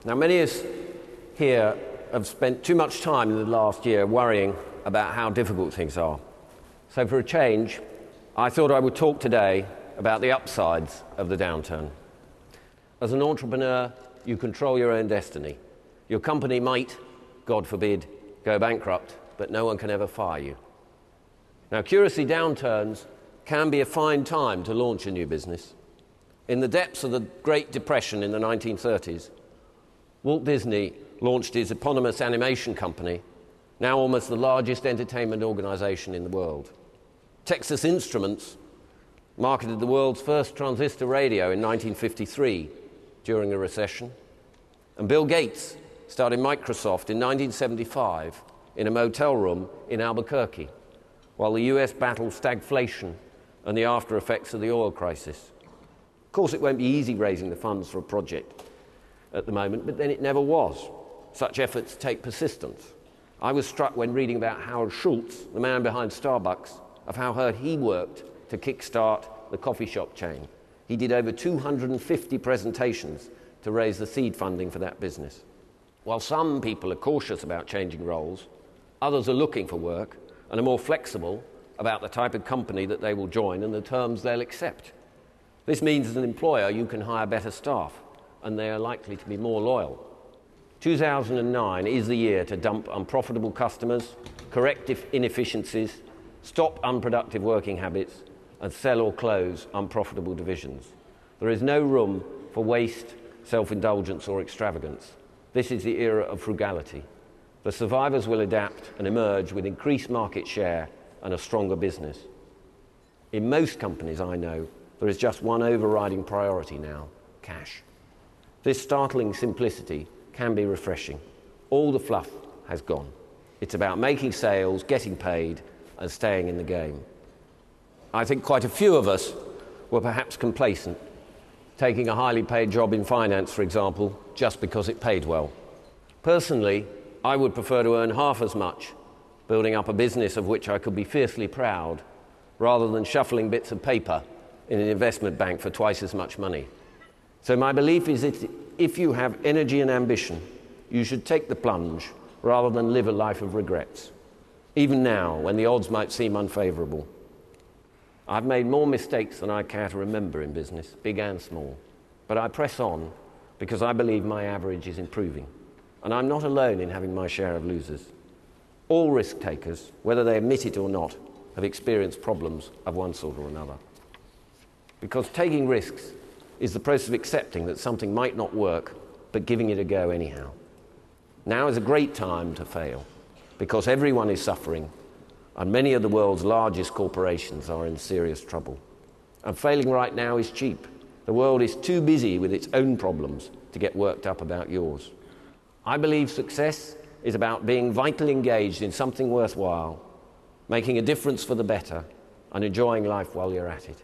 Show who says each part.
Speaker 1: Now, many of us here have spent too much time in the last year worrying about how difficult things are. So for a change, I thought I would talk today about the upsides of the downturn. As an entrepreneur, you control your own destiny. Your company might, God forbid, go bankrupt, but no one can ever fire you. Now, curiously, downturns can be a fine time to launch a new business. In the depths of the Great Depression in the 1930s, Walt Disney launched his eponymous animation company, now almost the largest entertainment organization in the world. Texas Instruments marketed the world's first transistor radio in 1953 during a recession. And Bill Gates started Microsoft in 1975 in a motel room in Albuquerque, while the US battled stagflation and the after effects of the oil crisis. Of course, it won't be easy raising the funds for a project at the moment, but then it never was. Such efforts take persistence. I was struck when reading about Howard Schultz, the man behind Starbucks, of how hard he worked to kickstart the coffee shop chain. He did over 250 presentations to raise the seed funding for that business. While some people are cautious about changing roles, others are looking for work and are more flexible about the type of company that they will join and the terms they'll accept. This means as an employer you can hire better staff, and they are likely to be more loyal. 2009 is the year to dump unprofitable customers, correct inefficiencies, stop unproductive working habits, and sell or close unprofitable divisions. There is no room for waste, self-indulgence, or extravagance. This is the era of frugality. The survivors will adapt and emerge with increased market share and a stronger business. In most companies I know, there is just one overriding priority now: cash. This startling simplicity can be refreshing. All the fluff has gone. It's about making sales, getting paid, and staying in the game. I think quite a few of us were perhaps complacent, taking a highly paid job in finance, for example, just because it paid well. Personally, I would prefer to earn half as much, building up a business of which I could be fiercely proud, rather than shuffling bits of paper in an investment bank for twice as much money. So my belief is that if you have energy and ambition, you should take the plunge rather than live a life of regrets, even now when the odds might seem unfavorable. I've made more mistakes than I care to remember in business, big and small, but I press on because I believe my average is improving, and I'm not alone in having my share of losers. All risk takers, whether they admit it or not, have experienced problems of one sort or another. Because taking risks is the process of accepting that something might not work, but giving it a go anyhow. Now is a great time to fail, because everyone is suffering, and many of the world's largest corporations are in serious trouble. And failing right now is cheap. The world is too busy with its own problems to get worked up about yours. I believe success is about being vitally engaged in something worthwhile, making a difference for the better, and enjoying life while you're at it.